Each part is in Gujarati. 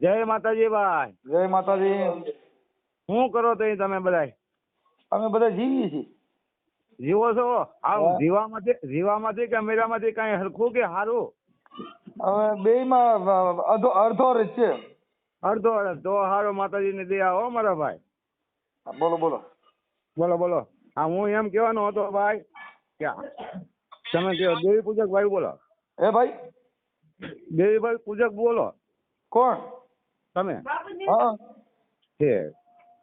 જય માતાજી ભાઈ. જય માતાજી. શું કરો તો તમે બધા? અમે બધા જીવીએ છીએ. જીવો છો? આમ હા. જીવામાંથી કે મેરામાંથી કઈ હરખું કે સારું? હવે બેયમાં અડધો જ છે. અડધો અડધ તો સારો, માતાજીની દયા હો મારા ભાઈ. હા, બોલો બોલો. બોલો બોલો. હા, હું એમ કહેવાનો હતો ભાઈ કે તમે કહો દેવી પૂજક ભાઈ બોલો. હે ભાઈ? દેવી ભાઈ પૂજક બોલો. કોણ? તમે? હા છે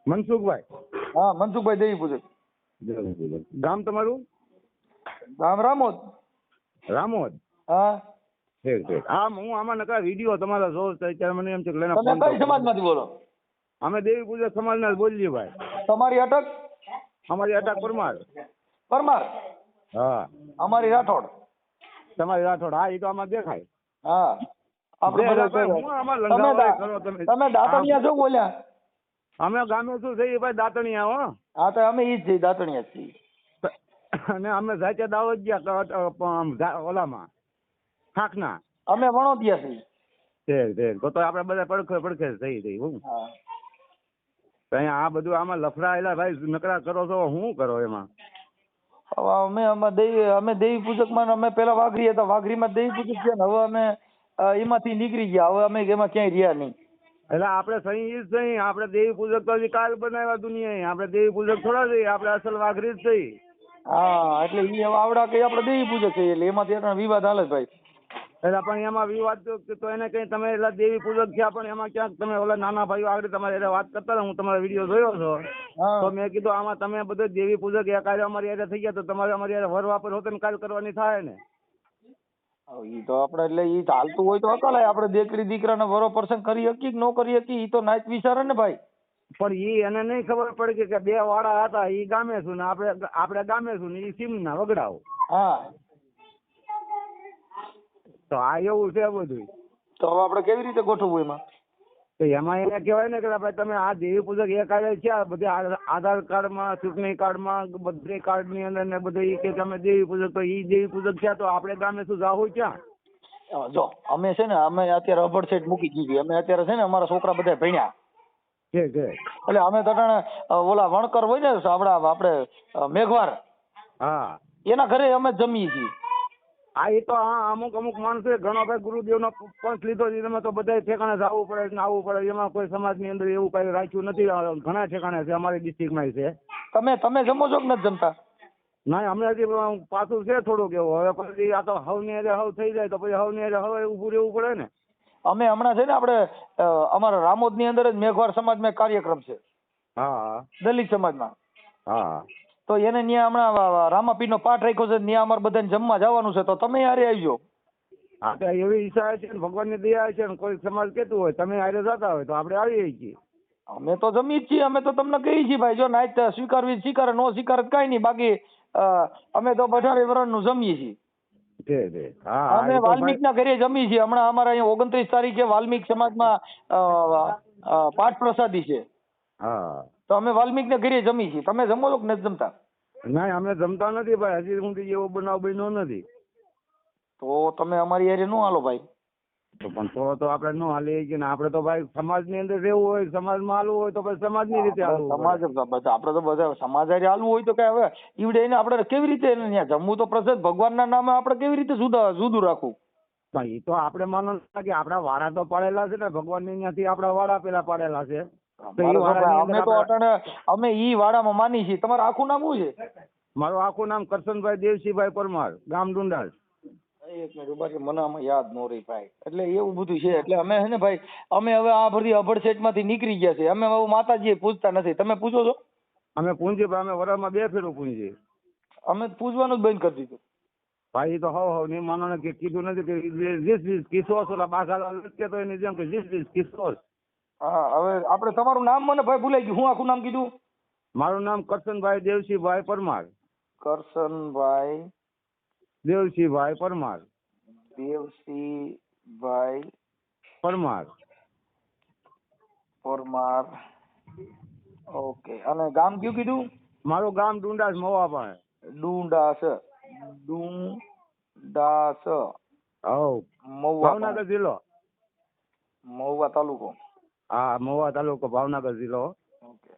મનસુખભાઈ. હા, મનસુખભાઈ દેવી પૂજક. દેવી પૂજક. ગામ તમારું? ગામ રામોદ. રામોદ. હા. ઠીક ઠીક. હું આમાં નકા વિડીયો તમારા જોઉં તો અત્યારે મને એમ છે કે લઈને તમે ફોન કઈ કરો. સમાજમાંથી બોલો? અમે દેવી પૂજક સમાજના જ બોલીએ ભાઈ. તમારી અટક? અમારી અટક પરમાર. પરમાર. હા. અમારી રાઠોડ. તમારી રાઠોડ. હા, એ તો આમાં દેખાય. હા. આપણે જે બધા ભાઈ, હું આમાં લંગાવાળી કરો તમે. તમે દાતણિયા છો બોલ્યા? અમે ગામે શું છે ભાઈ, દાંતણિયા હો. હા, તો અમે ઈ જ છીએ, દાતણિયા જ છીએ. અને અમે જાતે દાવત ગયા ઓલામાં ખાખના. અમે વણોદિયા છીએ. તો આપણે બધા પડખે થઈ જઈ. હું હા. અહીંયા આ બધું આમાં લફડાયેલા ભાઈ નકરા કરો છો, શું કરો એમાં? હવે અમે દેવી પૂજકમાં અમે પેલા વાઘરી હતા, વાઘરીમાં દેવી પૂજક છે ને હવે અમે એમાંથી નીકળી ગયા. હવે અમે એમાં ક્યાંય રહ્યા નહીં. એટલે આપણે સહી ઈ જ સહી. આપણે દેવી પૂજક તો હજી કાલ બનાવ્યા દુનિયા. આપણે દેવી પૂજક થોડા જઈએ, આપણે અસલ વાઘરી જ થઈ. હા, એટલે ઈ હવે આવડા કઈ આપણે દેવી પૂજક છે એટલે એમાંથી એટલા વિવાદ હાલે છે ભાઈ. એટલે પણ એમાં વિવાદ તો એને કઈ તમે એટલે દેવી પૂજક થયા પણ એમાં ક્યાંક તમે ઓલા નાના ભાઈઓ આગળ તમારે એટલે વાત કરતા હતા, હું તમારો વિડીયો જોયો છો. હા. તો મેં કીધું આમાં તમે બધો દેવી પૂજક એ કાર્ય અમારી યારે થઈ ગયા તો તમારે અમારી યારે વર વાપર હોતે ને કાલ કરવાની થાય ને. ઈ તો આપણે એટલે ઈ ચાલતું હોય તો અકાલાય આપણે દીકરી દીકરાને વરો પર્સન કરી શકીએ કે ન કરી શકીએ ઈ તો નાચ વિચારે ને ભાઈ. પણ ઈ એને નહીં ખબર પડી કે બે વાળા હતા, ઈ ગામે છું ને આપણે ગામે છું ને ઈ સીમના વગડાઓ. હા. તો આ એવું છે બધું. તો હવે આપણે કેવી રીતે ગોઠવવું એમાં? તો એમાં એને કહેવાય ને કે ભાઈ તમે આ દેવી પૂજક એ કાર્ય છે, બધે આધાર કાર્ડમાં, ચૂંટણી કાર્ડમાં, બધી કાર્ડની અંદર ને બધું ઈ કે તમે દેવી પૂજક, તો ઈ દેવી પૂજક છે તો આપણે ગામે શું જાવું ક્યાં? જો અમે છે ને અમે અત્યારે અભડ સેટ મૂકી દીધી. અમે અત્યારે છે ને અમારા છોકરા બધા ભણ્યા છે એટલે અમે તો ઓલા વણકર હોય ને આપણે મેઘવાર, હા, એના ઘરે અમે જમીએ છીએ. હા, એ તો હા અમુક માણસો ઘણો ભાઈ ગુરુદેવનો પંથ લીધો છે, તમે તો બધા ઠેકાણે જવું પડે ને આવવું પડે. એમાં કોઈ સમાજની અંદર એવું કઈ રાખ્યું નથી. ઘણા ઠેકાણે છે, અમારી ડિસ્ટ્રિક્ટમાં છે. તમે જમો છો કે નથી જમતા? ના, અમે હજી પાછું છે થોડુંક એવું. હવે પછી આ તો હવની હારે હવ થઈ જાય તો પછી હવની હારે હવે ઊભું રહેવું પડે ને. અમે હમણાં છે ને આપણે અમારા રામોદની અંદર જ મેઘવાર સમાજમાં એક કાર્યક્રમ છે. હા. દલિત સમાજમાં. હા. તો એને ત્યાં હમણાં રામાપીરનો પાઠ રાખ્યો છે, ત્યાં અમારે બધાને જમવા જવાનું છે. તો તમે હારે આવજો. હા, તો એવી ઈચ્છા છે ને ભગવાનની દયા છે ને કોઈ સમાજ કેતું હોય તમે હારે જતા હોય તો આપણે આવીએ છીએ. અમે તો જમી જ છીએ. અમે તો તમને કહીએ છીએ ભાઈ, જો નાઈટ સ્વીકારવી સ્વીકારે, નો સ્વીકારે કઈ નહીં. બાકી અમે તો 18 વર્ષનું જમીએ છીએ. અમે વાલ્મીક ના ઘરે જમીએ છીએ. હમણાં અમારા અહીંયા 29 તારીખે વાલ્મીક સમાજમાં પાઠ પ્રસાદી છે. હા, તો અમે વાલ્મીક ના ઘરે જમીએ છીએ. તમે જમો છો કે નથી જમતા? ના, અમે જમતા નથી ભાઈ. હજી સુધી એવો બનાવ બન્યો નથી. તો તમે અમારી હારે ન હાલો ભાઈ. પણ તો આપણે ન હાલીએ કે આપણે તો ભાઈ સમાજની અંદર રહેવું હોય, સમાજમાં હાલવું હોય તો પછી સમાજની રીતે હાલવું સમાજ પડે. આપણે તો બધા સમાજ હારે હાલવું હોય તો કઈ હવે ઈવડે એને આપણે કેવી રીતે એને ત્યાં જમવું તો પ્રસાદ ભગવાનના નામે આપણે કેવી રીતે જુદું રાખવું? પણ એ તો આપણે માનો કે આપણા વાડા તો પાડેલા છે ને ભગવાનની ત્યાંથી આપણા વાડા પેલા પાડેલા છે. અમે ઈ વાડામાં માની છીએ. તમારું આખું નામ શું છે? મારું આખું નામ કરશનભાઈ દેવસિંહભાઈ પરમાર, ગામ ડુંડાલ. એક મિનિટ ઉભા રહ્યો, મને આમાં યાદ ન રહી ભાઈ. એટલે એવું બધું છે. એટલે અમે છે ને ભાઈ, અમે હવે આ બધી અભડ સેટ માંથી નીકળી ગયા છે. અમે હવે માતાજી પૂજતા નથી. તમે પૂછો છો? અમે પૂંજી અમે વરામાં 2 ફેરું પૂંજી. અમે પૂજવાનું જ બંધ કરી દીધું ભાઈ. તો હવ નહીં માનો ને કે કીધું નથી કે 20 કિસ્સો ઓલા બાઘા તો એની જેમ કે 20 કિસ્સો. હા, હવે આપણે તમારું નામ મને ભાઈ ભૂલાઈ ગયું. હું આખું નામ કીધું? મારું નામ કરશનભાઈ દેવસિંહભાઈ પરમાર. કરશનભાઈ દેવસિંહભાઈ પરમાર. દેવસિંહભાઈ પરમાર. પરમાર. ઓકે. અને ગામ કયું કીધું? મારું ગામ ડુંડાસ મવા પાસે. ડુંડાસ. ડુંડાસ. હવ, મહુવા ભાવનગર જિલ્લો. મહુવા તાલુકો. હા, મહુવા તાલુકો, ભાવનગર જિલ્લો. ઓકે.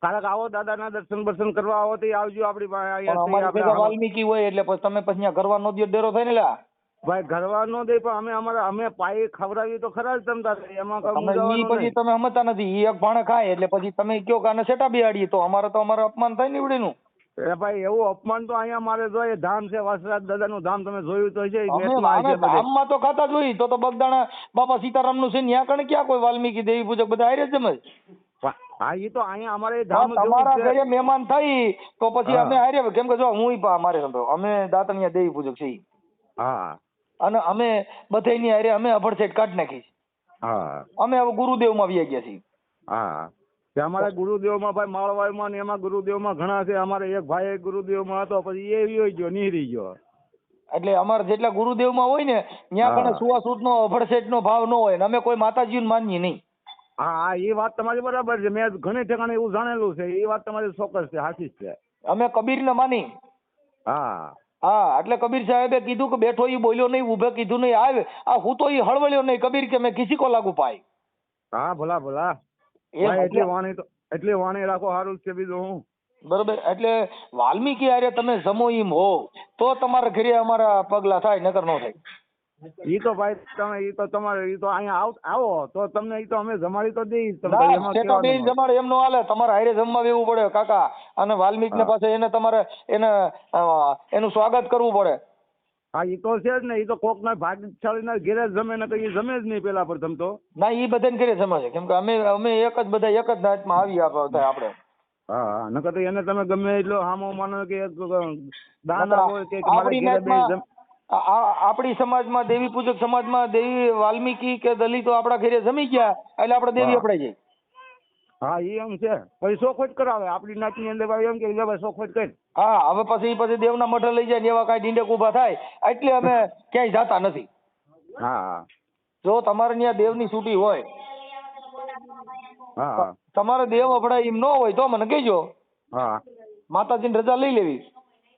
કારક આવો દાદાના દર્શન કરવા આવો તો આવજો આપણી પાસે. પણ અમારી ભેગા વાલ્મીકી હોય એટલે પછી તમે પછી ત્યાં ઘરવા નો દો ડેરો થાય ને લ્યા. ભાઈ ઘરવા નો દે પણ અમે પાયે ખવડાવી તો ખરા જ તમતા. એમાં કઈ તમે ઈ મૂંઝાવાનું પછી નહીં. તમે સમજતા નથી. ઈ એક ભાણે ખાય એટલે પછી તમે કયો કે આને સેટા બિહાડીએ તો અમારે અપમાન થાય નીવડીનું. એ ભાઈ એવું અપમાન તો અહીંયા મારે જોઈએ. ધામ છે વાસરાજ દાદાનું ધામ, તમે જોયું તો છે. અમે ધામમાં તો ખાતા જોઈ તો બગદાણા બાપા સીતારામ નું છે ત્યાં કણે ક્યાં કોઈ વાલ્મીકી દેવી પૂજક બધા હારે જ જમે. હા, એ તો અહીંયા અમારે ધામ તમારા ઘરે મહેમાન થઈ તો પછી હા. અમે હારે, કેમ કે જો હું અમારે સંભળો અમે દાતણિયા દેવી પૂજક છીએ. હા અને અમે બધાની હારે અમે અભડસેટ કાઢી નાખી. હા અમે હવે ગુરુદેવમાં આવી ગયા છીએ. હા, અમારે ગુરુદેવમાં ભાઈ માળવાયમાં ને એમાં ગુરુદેવમાં ઘણા છે. અમારે એક ભાઈ ગુરુદેવમાં હતો, પછી એ વયો ગયો, નીહરી ગયો. એટલે અમારે જેટલા ગુરુદેવમાં હોય ને ત્યાં કણે સુવાસૂટ નો અભડસેટ નો ભાવ ન હોય ને અમે કોઈ માતાજીને માનીએ નહીં. હા, એ વાત તમારી બરાબર છે. મેં ઘણી ઠેકાણે એવું જાણેલું છે. એ વાત તમારી ચોક્કસ છે, સાચી જ છે. અમે કબીરને માની. હા હા, એટલે કબીર સાહેબે કીધું કે બેઠો ઈ બોલ્યો નહીં, ઊભે કીધું નહીં, આવે આ હું તો ઈ હળવળ્યો નહીં. કબીર કે મેં કિસી કો લાગુ પાય. હા, ભલા એટલી વાણી રાખો, સારું છે. બીજું હું બરોબર. એટલે વાલ્મીકી હારે તમે જમો એમ હો તો તમારા ઘરે અમારા પગલા થાય, નકર ન થાય. ઈ તો ભાઈ તમે ઈ તો તમારે ઈ તો અહીંયા આવો તો તમને ઈ તો અમે જમાડી તો દઈ. જમાડે એમ નો હાલે, તમારે હારે જમવા બેવું પડે કાકા. અને વાલ્મીકી ને પાસે એને તમારે એનું સ્વાગત કરવું પડે. હા, ઈ તો છે જ ને. ઈ તો કોક ના ભાગશાળી ના ઘેરે જમે ને કઈ જમે જ નહીં પેલા પ્રથમ તો. ના, ઈ બધાને ઘરે જમે છે, કેમ કે અમે એક જ બધા એક જ નાચમાં આવી આપણે. હા, નકર તો એને તમે ગમે એટલો હામો માનો કે દાન આપો કે મારા ઘરે બે આપણી સમાજમાં દેવી પૂજક સમાજમાં દેવી વાલ્મીકી કે દલિતો આપણા ઘરે જમી ગયા એટલે આપણે દેવી અપડાઈ જાય. હા, એ એમ છે. પછી શોખોટ કરાવે આપણી નાચની અંદર એમ કે ભાઈ શોખોટ કરી. હા, હવે પછી દેવના મઠે લઈ જાય ને એવા કાંઈ ડીંડક ઉભા થાય એટલે અમે ક્યાંય જતા નથી. હા, જો તમારે ત્યાં દેવની છૂટી હોય, હા, તમારે દેવ અપડાય એમ ન હોય તો મને કહેજો. હા, માતાજીની રજા લઈ લેવી.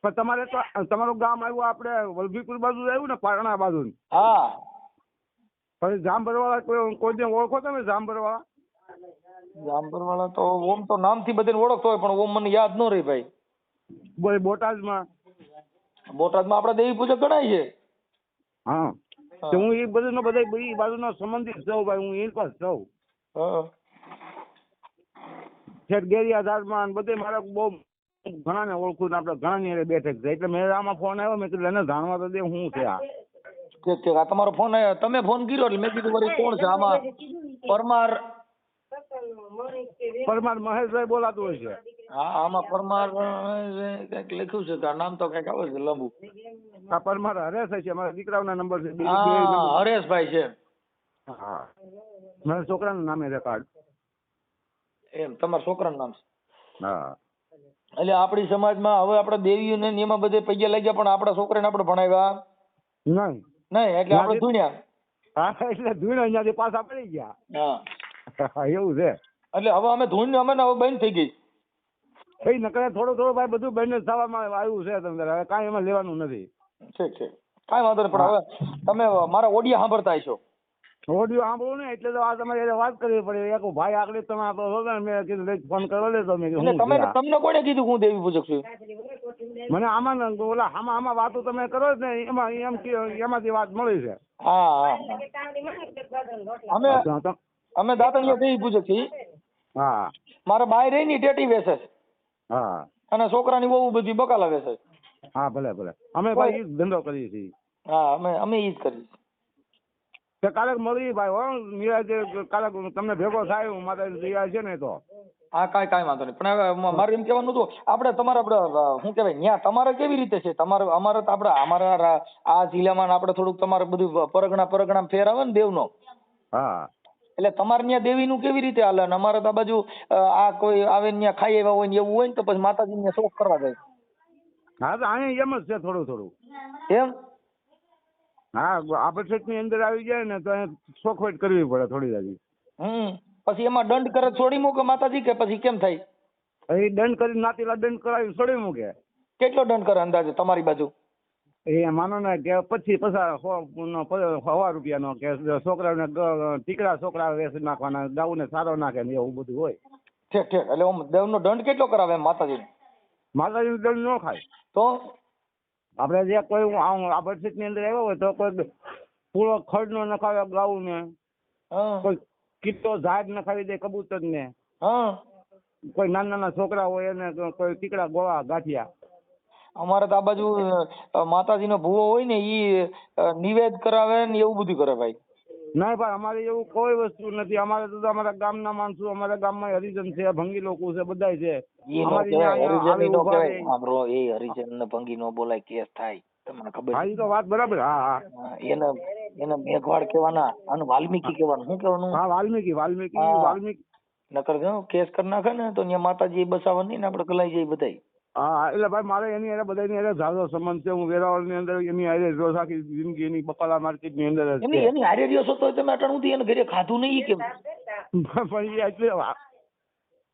પણ તમારે તો તમારું ગામ આવ્યું આપણે વલભીપુર બાજુ આવ્યું ને, પારણા બાજુ. હા, પછી જામભરવાળા કોઈ ઓળખો તમે? જામભરવાળા તો ઓમ તો નામથી બધાને ઓળખતો હોય પણ ઓમ મને યાદ ન રહી ભાઈ. બોટાદમાં આપડે દેવી પૂજક ગણાય છે. હા, તો હું એ બધું બધા એ બાજુનો સંબંધિત છું ભાઈ. હું એ પાસે છું. છેક ગેરિયાધારમાં બધે મારા બહુ ઘણાને ઓળખું ને આપણે ઘણાની બેઠક છે. એટલે મેં આમાં ફોન આવ્યો, મેં કીધું એને જાણવા તો દે શું છે આ. ઠીક. આ તમારો ફોન આવ્યો, તમે ફોન કર્યો એટલે મેં કીધું વળી કોણ છે આમાં? પરમાર મહેશભાઈ બોલાતું હોય છે. હા, આમાં પરમાર કઈક લખ્યું છે, નામ તો કઈક આવે છે લાંબુ. હા, પરમાર હરેશ છે, મારા દીકરાઓના નંબર છે. હા, હરેશભાઈ છે. હા, મારા છોકરાનું નામે છે કાર્ડ. એમ તમારા છોકરાનું નામ છે? હા. એટલે આપણી સમાજમાં હવે આપણે દેવીઓને એમાં બધે પૈયા લઈ ગયા પણ આપણા છોકરાને આપણે ભણાવ્યા નહીં. એટલે આપણે ધૂણ્યા. હા, એટલે ધૂણ અહીંયાથી પાછા પડી ગયા. હા, એવું છે. એટલે હવે અમે ધૂણ અમે હવે બંધ થઈ ગઈ. કઈ નકરે થોડું ભાઈ બધું બંધ થવામાં આવ્યું છે. તમને હવે કાંઈ એમાં લેવાનું નથી. ઠીક. કાંઈ વાંધો નહીં. પણ હવે તમે મારા ઓડિયા સાંભળતા હશો. ઓડિયો સાંભળવું ને એટલે તો આ તમારે વાત કરવી પડે. એક ભાઈ આગળ તમે આપો મેં કીધું ફોન કરો લે તો તમને કોને કીધું હું દેવી પૂજક છું? મને આમાં ઓલા આમાં વાતો તમે કરો ને એમાંથી વાત મળી છે. હા, અમે દાતણિયા દેવી પૂજક છીએ. હા, મારા બાય રહી ની ટેટી વેસે છે. હા, અને છોકરાની બહુ બધી બકાલા વેસે છે. હા, ભલે અમે ભાઈ ધંધો કરીએ છીએ. હા, અમે ઈ જ કરીએ. કાલે મળી ભાઈ હો નિરાજે. કાલે તમને ભેગો થાય હું માતા તૈયાર છે ને તો. હા, કાંઈ વાંધો નહીં. પણ હવે મારે એમ કહેવાનું હતું આપણે શું કહેવાય ત્યાં તમારે કેવી રીતે છે? અમારે તો અમારા આ જિલ્લામાં આપણે થોડુંક તમારે બધું પરગણા ફેર આવે ને દેવનો. હા, એટલે તમારે ત્યાં દેવીનું કેવી રીતે હાલે? અમારે તો આ બાજુ આ કોઈ આવે ત્યાં ખાઈ આવ્યા હોય ને એવું હોય ને તો પછી માતાજીને શોખ કરવા જાય. હા, તો અહીંયા એમ જ છે થોડું. એમ? હા, આપસેટ ની અંદર આવી જાય ને તો શોખવેટ કરવી પડે થોડી દાદી. પછી એમાં દંડ કરે છોડી મૂકે માતાજી કે પછી કેમ થાય? એ દંડ કરી નાતીલા દંડ કરાવી છોડી મૂકે. કેટલો દંડ કરે અંદાજે તમારી બાજુ? એ માનો ને કે પછી ₹100 રૂપિયાનો કે છોકરાઓને ટીકડા છોકરા વેચી નાખવાના, ગાઉને સારો નાખે ને એવું બધું હોય. ઠીક ઠીક. એટલે આમ દેવનો દંડ કેટલો કરાવે એમ માતાજીને? માતાજીનું દંડ ન ખાય. તો આપણે જે કોઈ આ બડસીટની અંદર આવ્યો હોય તો કોઈ પૂરો ખડનો નખાવે ગાઉને, હા કોઈ કીટો ઝાડ નખાવી દે કબૂતરને, હા. કોઈ નાના નાના છોકરા હોય એને કોઈ ટીકડા ગોળા ગાંઠિયા. અમારે તો આ બાજુ માતાજીનો ભૂવો હોય ને ઈ નિવેદ કરાવે ને એવું બધું કરે ભાઈ. ના ભાઈ અમારે એવું કોઈ વસ્તુ નથી. અમારે તો અમારા ગામના માણસો, અમારા ગામમાં હરિજન છે, ભંગી લોકો છે, બધાય છે. હરિજન ને ભંગી નો બોલાય, કેસ થાય, તમને ખબર? હા ઈ તો વાત બરાબર. હા હા. એને મેઘવાડ કહેવાના અને વાલ્મીકી કહેવાનું. શું કહેવાનું? હા વાલ્મીકી. નકર કેસ કરી નાખે ને તો ત્યાં માતાજી બસાવવાની નહીં ને આપણે કલાઈ જઈએ બધાય. હા એટલે ભાઈ મારે એની હારે બધાની હારે ઝાઝો સંબંધ છે. હું વેરાવળની અંદર એની હારે રોજ આખી જિંદગી એની બકાલા માર્કેટની અંદર જ છે. એની હારે રહ્યો છો તો તમે અટાણુંથી એને ઘરે ખાધું નહીં કેમ? પણ એ એટલે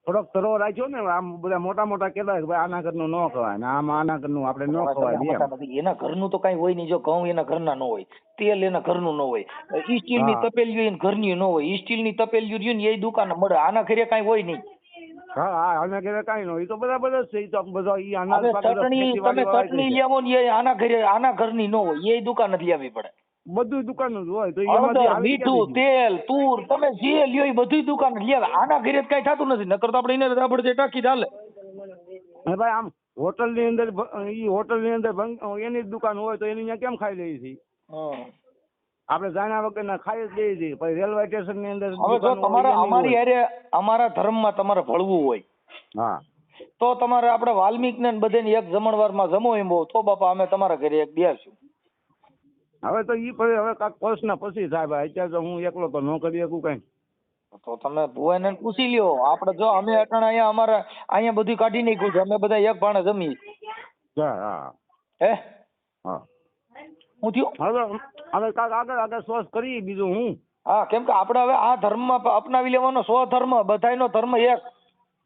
થોડોક તરો રાખ્યો ને. આમ બધા મોટા મોટા કહેતા કે ભાઈ આના ઘરનું ન ખવાય ને આમ આના ઘરનું આપણે ન ખવાય. એના ઘરનું તો કઈ હોય નહીં. જો ઘઉં એના ઘરના ન હોય, તેલ એના ઘરનું ન હોય, ઈ સ્ટીલની તપેલીઓ એના ઘરની ન હોય, ઈ સ્ટીલની તપેલીઓ રહ્યું ને એ દુકાને મળે, આના ઘરે કઈ હોય નહીં. હા હા આના ઘરે કઈ ન હોય. તો બરાબર જ છે. તો બધા ઈ અનાજ ચટણી તમે ચટણી લેવો ને એ આના ઘરે આના ઘરની ન હોય, એ દુકાન જ લેવી પડે. બધું દુકાન જ હોય. તો મીઠું, તેલ, તુર તમે જે લ્યો એ બધું દુકાન જ લેવા. આના ઘરે કઈ થતું નથી. નકર તો આપણે એને આપણે ટાંકી ચાલે. ભાઈ આમ હોટલની અંદર એની જ દુકાન હોય તો એની કેમ ખાઈ લઈએ છીએ? આપણે જાણ્યા વગર ના ખાઈ જ લઈએ છીએ. પછી રેલવે સ્ટેશન ની અંદર હવે જો તમારે અમારી હારે અમારા ધર્મમાં તમારે ભળવું હોય, હા, તો તમારે આપણે વાલ્મીક ને બધાને એક જમણવારમાં જમો એમ બહુ તો બાપા અમે તમારા ઘરે એક બેસશું. હવે તો ઈ પછી હવે કાંઈક પ્રશ્ન પછી સાહેબ. અત્યારે તો હું એકલો તો ન કરી શકું કઈ. તો તમે ભુવાને પૂછી લ્યો. આપણે જો અમે અટાણે અહીંયા અમારે અહીંયા બધું કાઢી નાખ્યું છે. અમે બધા એક ભાણે જમીએ. હા હે હા. હું થયું હવે કાંઈક આગળ સોચ કરી બીજું હું. હા કેમ કે આપણે હવે આ ધર્મમાં અપનાવી લેવાનો. સ્વધર્મ બધાયનો ધર્મ એક.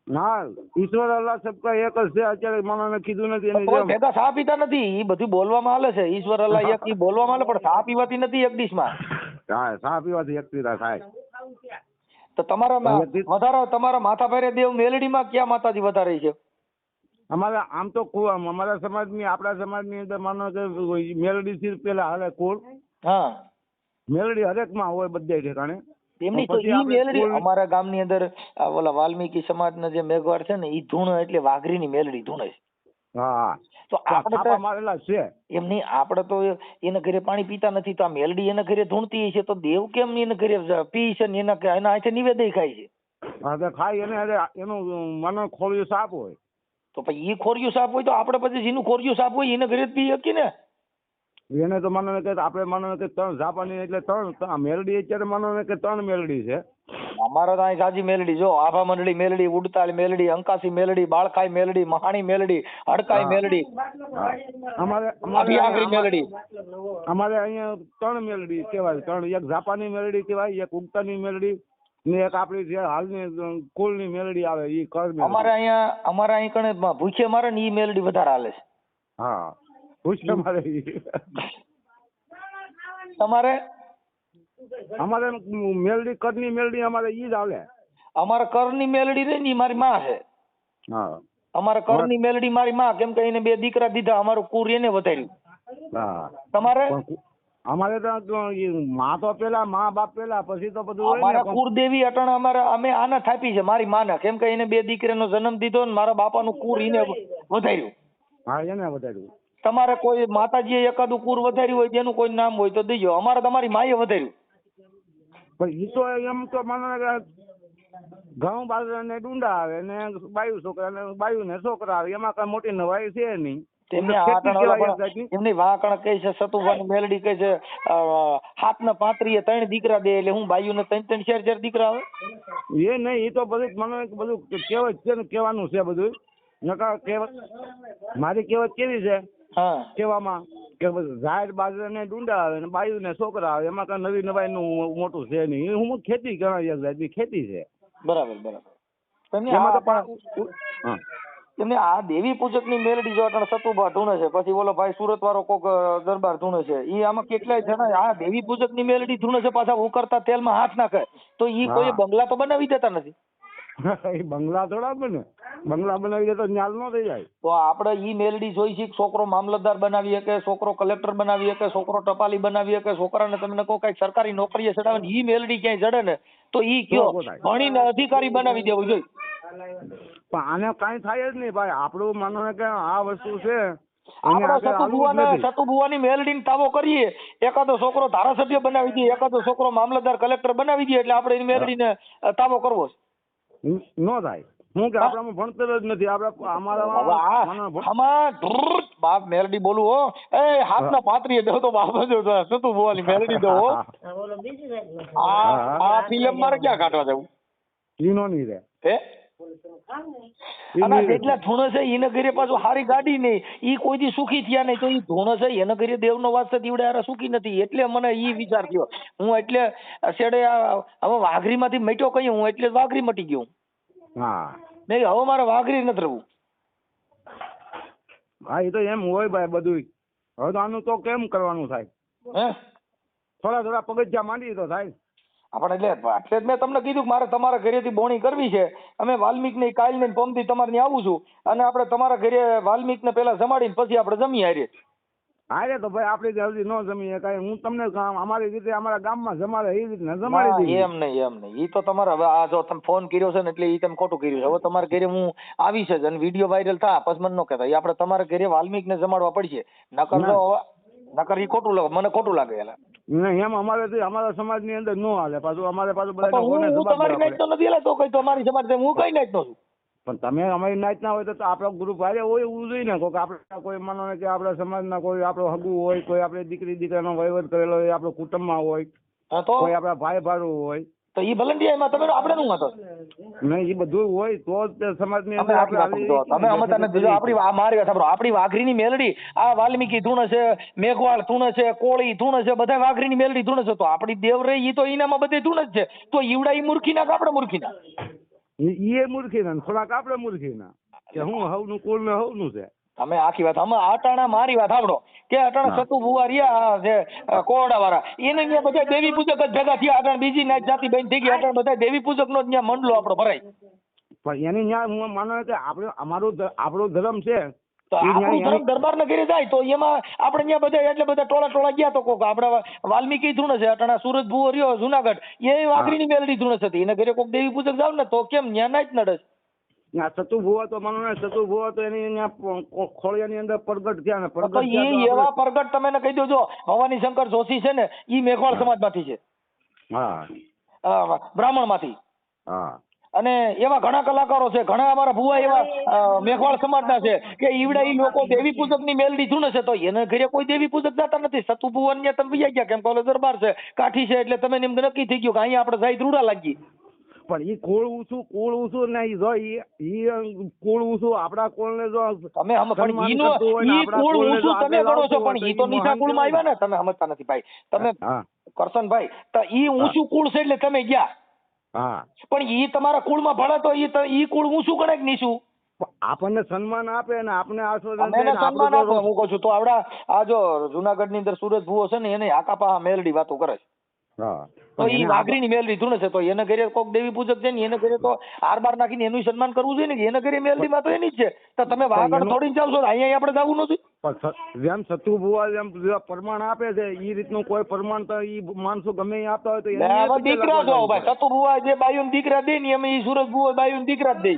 ના ઈશ્વર અલ્લાહ સબકા એક જ છે. અત્યારે માણસને કીધું નથી એની કોઈ ભેગા ચા પીતા નથી. એ બધું બોલવામાં આલે છે. ઈશ્વર અલ્લાહ એક ઈ બોલવામાં આલે પણ ચા પીવાથી નથી એક ડીશમાં. હા ચા પીવાથી એક પીતા થાય. તો તમારા વધારે તમારા માથા ભારે દેવ મેલડીમાં ક્યાં માતાજી વધારે છે? અમારે આમ તો અમારા સમાજની આપણા સમાજની અંદર માનો કે મેલડી થી પેલા હાલે કુળ. હા મેલડી હરેકમાં હોય બધે ઠેકાણે. એમની તો ઈ મેલડી અમારા ગામની અંદર ઓલા વાલ્મીકી સમાજના જે મેઘવાડ છે ને ઈ ધૂણ એટલે વાઘરીની મેલડી ધૂણે છે. હા તો આપણે મારેલા છે એમની આપણે તો એના ઘરે પાણી પીતા નથી. તો આ મેલડી એના ઘરે ધૂણતી છે તો દેવ કેમ એના ઘરે પી છે ને એના હાથે નિવેદય ખાય છે? હા તો ખાય એને એનું મન ખોલ્યું સાપ હોય તો પછી ઈ ખોરિયું સાપ હોય તો આપણે પછી જેનું ખોરિયું સાપ હોય એને ઘરે જ પી શકીએ ને. એને તો માનો કે આપણે માનો કે 3 જાપાની એટલે 3 મેલડી. અત્યારે માનો કે 3 મેલડી છે અમારા તો અહીં સાજી મેલડી. જો આભા મંડળી મેલડી, ઉડતાલ મેલડી, અંકાસી મેલડી, બાળખાઈ મેલડી, મહાણી મેલડી, હડકાઈ મેલડી, અમારે મેલડી. અમારે અહીંયા 3 મેલડી કહેવાય. 3 એક જાપાની મેલડી કહેવાય, એક ઉગતાની મેલડી ને એક આપણી જે હાલની કુળની મેલડી આવે ઈ કર. અમારે અહીં કણે ભૂખે મારે ને ઈ મેલડી વધારે હાલે છે. હા ભૂખે મારે. તમારે અમારે મેલડી કરની મેલડી અમારે ઈ જ હાલે. અમારે કરની મેલડી રહી ને મારી માં છે. હા અમારે કરની મેલડી મારી માં. કેમ કે એને 2 દીકરા દીધા. અમારું કુર એને વધાર્યું. હા તમારે અમારે તો માં તો પેલા માં બાપ પેલા પછી તો બધું અમારા કુળદેવી અટણ અમે આના થાપી છે મારી માના. કેમ કે એને 2 દીકરાનો જન્મ દીધો ને મારા બાપાનું કુર એને વધાર્યું. હા એને વધાર્યું. તમારે કોઈ માતાજીએ એકાદું કુર વધાર્યું હોય તેનું કોઈ નામ હોય તો દેજો. અમારે તમારી માએ વધાર્યું. પણ ઈ તો એમ તો મને ઘઉં બાજરા ને ડુંડા આવે ને બાયુ છોકરા ને બાયુ ને છોકરા આવે. એમાં કઈ મોટી નવાઈ છે નહીં. એમની વાકણ કહે છે સતુભાની મેલડી કહે છે 7 ને 35 3 દીકરા દે. એટલે હું બાયુ ને 3 4 દીકરા આવે એ નહીં. એ તો બધું મને બધું કહેવત છે ને કહેવાનું છે બધું. નકા કહેવત મારી કહેવત કેવી છે કહેવામાં કે ઝાડ બાજરા ને ડુંડા આવે ને બાયુ ને છોકરા આવે. એમાં કઈ નવી નવાઈ નું મોટું છે નહીં. હું ખેતી ગણાય એક જાતની ખેતી છે. બરાબર બરાબર. એમને આ દેવી પૂજક ની મેલડી જો અટણ સતુભા ધૂણે છે, પછી ઓલો ભાઈ સુરત વાળો કોક દરબાર ધૂણે છે, ઈ આમાં કેટલાય જણા આ દેવી પૂજક ની મેલડી ધૂણે છે, પાછા ઉકળતા તેલમાં હાથ નાખે, તો ઈ કોઈ બંગલા તો બનાવી દેતા નથી. એ બંગલા થોડા બને, બંગલા બનાવી દે તો ન્યાલ નો થઈ જાય. તો આપણે ઈ મેલડી જોઈ છે, છોકરો મામલતદાર બનાવી શકે, છોકરો કલેક્ટર બનાવી શકે, છોકરો ટપાલી બનાવી શકે, છોકરાને તમને કોઈ કઈ સરકારી નોકરીએ ચડાવે ને ઈ મેલડી ક્યાંય જડે ને તો ઈ કયો ભણીને અધિકારી બનાવી દેવું જોઈએ. પણ આને કાંઈ થાય જ નહીં ભાઈ. આપણું માનો ને કે આ વસ્તુ છે, આપણે સતુભુવાની મેલડીને તાવો કરીએ, એકાદો છોકરો ધારાસભ્ય બનાવી દઈએ, એકાદો છોકરો મામલતદાર કલેક્ટર બનાવી દઈએ, એટલે આપણે એની મેલડીને તાવો કરવો છે. નો થાય. હું કે આપણામાં ભણતર જ નથી. આપણે આમાં બાપ મેલડી બોલું હો, એ હાથના પાત્રીએ દો તો બાપ જ સતુભુવાની મેલડી દો. આ ફિલ્મ મારે ક્યાં કાઢવા જવું? ઈનો નહીં રે હે જેટલા ધૂણ છે એને ઘરે પાછું સારી ગાડી નહીં, ઈ કોઈ દી સુખી થયા નહીં, તો ઈ ધૂણ છે એને ઘરે દેવનો વાસ છે દીવડે હારે સુખી નથી. એટલે મને ઈ વિચાર થયો, હું એટલે છેડે હવે વાઘરી માંથી મટ્યો કઈ, હું એટલે વાઘરી મટી ગયો. હા મેં હવે મારે વાઘરી નથી રહેવું. હા એ તો એમ હોય ભાઈ બધું. હવે તો આનું તો કેમ કરવાનું થાય? હે થોડા પગથિયા માંડી તો થાય. આપણે એટલે જ મેં તમને કીધું કે મારે તમારા ઘરેથી બોણી કરવી છે. અમે વાલ્મીક ને કાલ ને પમથી તમારે ત્યાં આવું છું, અને આપણે તમારા ઘરે વાલ્મીક ને પેલા જમાડીને પછી આપણે જમી હારે. હારે તો ભાઈ આપણે જલ્દી ન જમીએ કાંઈ. હું તમને અમારી રીતે અમારા ગામમાં જમાડે એ રીતના જમાડી દઈએ. એમ નહીં ઈ તો તમારે હવે આ જો તમે ફોન કર્યો છે ને એટલે ઈ તમે ખોટું કર્યું છે. હવે તમારા ઘરે હું આવી છે અને વિડીયો વાયરલ થાય પછી મને ન કહેતા. આપણે તમારા ઘરે વાલ્મીક ને જમાડવા પડશે, નકર ઈ ખોટું લાગે, મને ખોટું લાગે. એલા નહીં એમ અમારા સમાજ ની અંદર નો હાલે. પાછું અમારે બધા હું તમારી નાઈટ તો નથી, તો કઈ તમારી સમાજ હું કઈ નાઈટ નો છું. પણ તમે અમારી નાઈટ ના હોય તો આપણો ગ્રુપ હારે હોય એવું જોઈએ ને. કોઈ આપણે કોઈ માનો ને કે આપણા સમાજના કોઈ આપણો હગુ હોય, કોઈ આપણે દીકરી દીકરાનો વહીવટ કરેલો હોય, આપણો કુટુંબમાં હોય, કોઈ આપણા ભાઈ ભાડું હોય, તો ઈ ભલંડિયામાં તમે આપણે નું હતો નહીં, એ બધું હોય તો જ સમાજની અંદર તમે સમજતા નથી. આપણી મારી વાત સાંભળો, આપણી વાઘરીની મેલડી આ વાલ્મીકી ધૂણ છે, મેઘવાળ ધૂણ છે, કોળી ધૂણ છે, બધા વાઘરીની મેલડી ધૂણ છે. તો આપણી દેવ રહી ઈ તો એનામાં બધે ધૂણ જ છે. તો ઈવડા ઈ મૂર્ખીના કે આપણે મૂર્ખીના? એ મૂર્ખીના થોડાક આપણે મૂર્ખીના કે હું હવનું કુળ ને હવનું છે. તમે આખી વાત અટાણા મારી વાત સાંભળો કે અટાણા સતુ ભુવા રહ્યા છે કોરડા વાળા, એને ત્યાં બધા દેવી પૂજક જ ભેગા થયા. અટાણા બીજી નાત જાતિ બેન થઈ ગઈ, અટાણા બધા દેવી પૂજક નો ત્યાં મંડલો આપણો ભરાય. પણ એની ત્યાં હું માનો કે આપણો ધર્મ છે, તો આપણું ધર્મ દરબાર ને ઘરે જાય તો એમાં આપણે ત્યાં બધા એટલે બધા ટોળા ગયા. તો કોક આપડા વાલ્મીકી ધૂણ છે, અટાણા સુરત ભુવો રહ્યો જુનાગઢ, એ વાઘરીની મેલડી ધૂણ છે. એને ઘરે કોક દેવી પૂજક જાવ ને તો કેમ ત્યાં ના જ નડે? સતુ ભુવા તો માનો ને સતુ ભુવા તો એની ખોળિયાની અંદર પ્રગટ થયા ને પ્રગટ એવા પ્રગટ તમે કહી દો. જો ભવાની શંકર જોશી છે ને ઈ મેઘવાળ સમાજ માંથી છે, બ્રાહ્મણ માંથી. અને એવા ઘણા કલાકારો છે, ઘણા અમારા ભુવા એવા મેઘવાળ સમાજના છે કે ઈવડા ઈ લોકો દેવી પૂજક ની મેલડી ધૂણે છે. તો એને ઘરે કોઈ દેવી પૂજક જતા નથી. સતુ ભુવન ને તમે બીજા ગયા કેમ કે દરબાર છે, કાઠી છે, એટલે તમે એમ નક્કી થઈ ગયું કે અહીંયા આપણે જાય ધ્રુડા લાગી. પણ ઈ કુળ ઊંચું ને જો ઈ કુળ ઊંચું આપડા કુળ ને જો તમે ઈ કુળ ઊંચું તમે ગણો છો, પણ ઈ તો નીચા કુળ માં આવ્યા ને. તમે સમજતા નથી ભાઈ. તમે કરશનભાઈ તો ઈ ઊંચું કુળ છે એટલે તમે ગયા, પણ ઈ તમારા કુળ માં ભળે તો ઈ કુળ ઊંચું ગણે કે નીચું? આપણને સન્માન આપે ને આપણે સન્માન આપે. હું કહું છું તો આવડા આ જો જુનાગઢ ની અંદર સુરત ભુવો છે ને એને આકાપા મેલડી વાતો કરે છે. તો ઈ વાઘરીની મેલડી ધૂણે છે. તો એને ઘરે કોક દેવી પૂજક છે ને એને ઘરે તો હાર બાર નાખીને એનું સન્માન કરવું જોઈએ ને. એને ઘરે મેલડી માં તો એની જ છે. તો તમે વાઘડ થોડી ચાલશો, અહીંયા આપણે જવું નથી. જેમ સતુ ભુવા જેમ પ્રમાણ આપે છે એ રીતનું કોઈ પ્રમાણ તો ઈ માણસો ગમે આપતા હોય તો દીકરા જો ભાઈ સતુ ભુવા જે બાયું દીકરા દે ને એમ ઈ સુરત ભુવા બાયું દીકરા જ દે.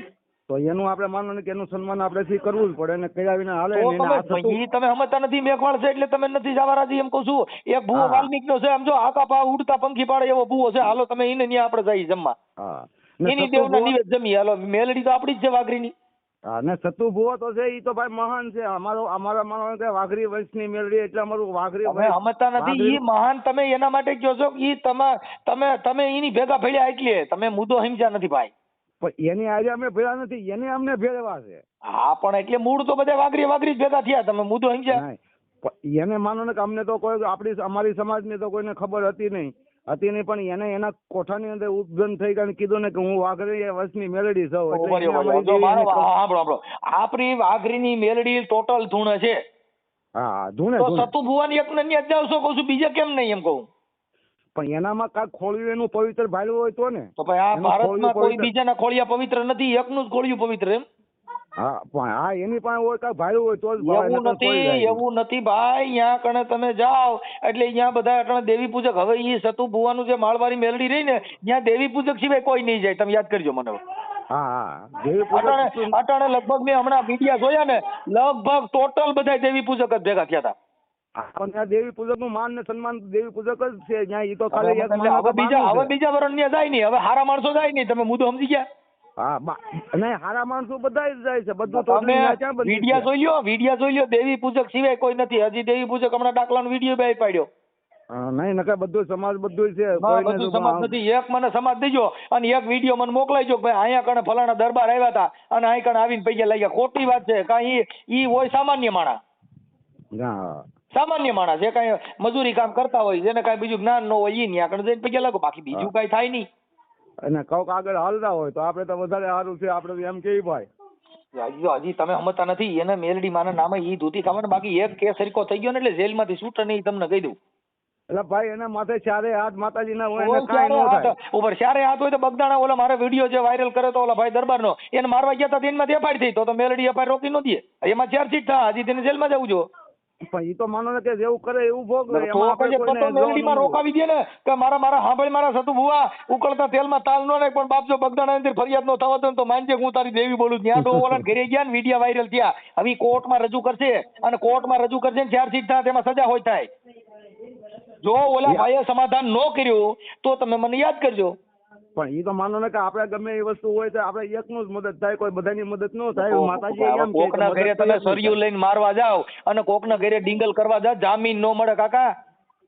તો એનું આપણે માનો કે એનું સન્માન આપણે કરવું જ પડે ને કયા વિના હાલે. તમે સમજતા નથી. મેઘવાળ છે એટલે તમે નથી જવા રાજી. એમ કહું છું એક ભૂવો વાલ્મીક નો છે, સમજો આકા પા ઉડતા પંખી પાડે એવો ભૂવો છે. હાલો તમે એને ત્યાં આપણે જઈએ જમવા, એની દેવના નિવેદ જમી. હાલો મેલડી તો આપડી જ છે વાઘરીની. ને સતુ ભુવો તો છે ઈ તો ભાઈ મહાન છે. અમારા માનો કે વાઘરી વંશની મેલડી એટલે અમારું વાઘરી. તમે સમજતા નથી. ઈ મહાન તમે એના માટે કહો છો ઈ તમે એની ભેગા ભેળ્યા એટલે તમે મુદ્દો સમજ્યા નથી ભાઈ. પણ એની આજે અમે ભેળા નથી, એને અમને ભેળવા છે. હા પણ એટલે મૂળ તો બધા વાઘરી જ ભેગા થયા. તમે મુદ્દો સમજ્યા? એને માનો ને કે અમને તો કોઈ અમારી સમાજ ની તો કોઈને ખબર હતી નહીં. હતી નહીં, પણ એને એના કોઠાની અંદર ઉપજન થઈ ગયા અને કીધું ને કે હું વાઘરી વર્ષની મેલડી છું. એટલે ઉભા એને રહ્યો, અમારી જો મારો દેવીને કહું- સાંભળો આપણી વાઘરીની મેલડી ટોટલ ધૂણે છે. હા ધૂણે તો ધૂણે. સતુ ભુવાની એક ને જ જાવશો કહું છું, બીજે કેમ નહીં એમ કહું. પણ એનામાં કાંઈક ખોળ્યું એનું પવિત્ર ભાડું હોય તો ને. તો ભાઈ આ એનું ભારતમાં ખોળ્યું કોઈ પવિત્ર. બીજાના ખોળિયા પવિત્ર નથી, એકનું જ ખોળિયું પવિત્ર એમ. હા પણ હા એની પાસે હોય કાંઈક ભાડું હોય તો જ ભાવે, એવું નકર કોઈ જાય નથી, નહીં. એવું નથી ભાઈ. અહીંયા કણે તમે જાઓ એટલે અહીંયા બધા અટાણે દેવી પૂજક. હવે ઈ સતુ ભુવાનું જે માળવારી મેલડી રહી ને ત્યાં દેવી પૂજક સિવાય કોઈ નહીં જાય. તમે યાદ કરજો મને. હા હા દેવી અટાણે પૂજક. અટાણે લગભગ મેં હમણાં મીડિયા જોયા ને, લગભગ ટોટલ બધા દેવી પૂજક જ ભેગા થયા હતા. પણ ત્યાં દેવી પૂજક નું માન ને સન્માન દેવી પૂજક જ છે. ત્યાં ઈ તો ખાલી એક માણસ હવે બીજા માનું છે. બીજા વરણ ત્યાં જાય નહીં. હવે હારા માણસો જાય નહીં. તમે મુદ્દો સમજી ગયા? હા નહીં હારા માણસો બધા જ જાય છે. બધું તો તમે ત્યાં ક્યાં બંધ વિડિયા છે? જોઈ લ્યો. દેવી પૂજક સિવાય કોઈ નથી. હજી દેવી પૂજક હમણાં ડાકલાનો વિડીયો બે પાડ્યો. નહીં નકર બધું સમાજ બધું છે. ના, કોઈને બધું શું સમાજ નથી. એક મને સમાજ દેજો અને એક વિડીયો મને મોકલાઈજો કે ભાઈ અહીંયા કણે ફલાણા દરબાર આવ્યા હતા અને અહીં કણે આવીને પૈસા લઈ ગયા. ખોટી વાત છે. કાંઈ ઈ હોય સામાન્ય માણસ. હા સામાન્ય માણસ જે કાંઈ મજૂરી કામ કરતા હોય, જેને કાંઈ બીજું જ્ઞાન ન હોય, ઈ ત્યાં કણે જઈને પૈસા લાગો. બાકી બીજું કાંઈ થાય નહીં. અને કોક આગળ હાલતા હોય તો આપણે તો વધારે સારું છે. આપણે તો એમ કેવી ભાઈ હજી તમે સમજતા નથી. એને મેલડી માના નામે ઈ ધોતી ખાવાનું. બાકી એક કેસ હરકો થઈ ગયો ને એટલે જેલમાંથી છૂટે નહીં, તમને કહી દઉં. એટલે ભાઈ એના માથે ચારે હાથ માતાજીના હોય ઓય એને કાંઈ ચારે ન હાથ થાય. ઉપર ચારે હાથ હોય તો બગદાણા ઓલા મારે વિડીયો જે વાયરલ કરે તો ઓલા ભાઈ દરબારનો એને મારવા ગયા હતા તેમાં એફઆઈઆર થઈ. તો મેલડી એફઆઈઆર રોકી ન દે. એમાં ચાર્જશીટ થાય. હજી તેને જેલમાં જવું જો. પણ ઈ તો માનો ને કે જેવું કરે એવું ભોગ લે. તો એમાં આપણે પછી કોઈને પતો મેલડીમાં જોવાનું રોકાવી દે ને કે મારા સાંભળી મારા સતુ ભુવા ઉકળતા તેલમાં તાલ નો નાખ, પણ બાપ જો બગદાણા અંદર ફરિયાદ નો થવા દે ને તો માનજે હું તારી દેવી બોલું. ત્યાં તો ઓલા ઘરે ગયા ને વિડીયો વાયરલ થયા. હવે કોર્ટમાં રજૂ કરશે અને કોર્ટમાં રજૂ કરશે ને ચાર્જશીટ થાય તેમાં સજા હોય થાય. જો ઓલા ભાઈએ સમાધાન ન કર્યું તો તમે મને યાદ કરજો. પણ ઈ તો માનો ને કે આપણે ગમે એ વસ્તુ હોય તો આપણે એકનું જ મદદ થાય, કોઈ બધાની મદદ ન થાય. માતાજી એમ કહે કે કોકના ઘરે મદદ તમે તો સરિયું લઈને મારવા જાવ અને કોકના ઘરે ડિંગલ કરવા જાવ, જામીન ન મળે કાકા.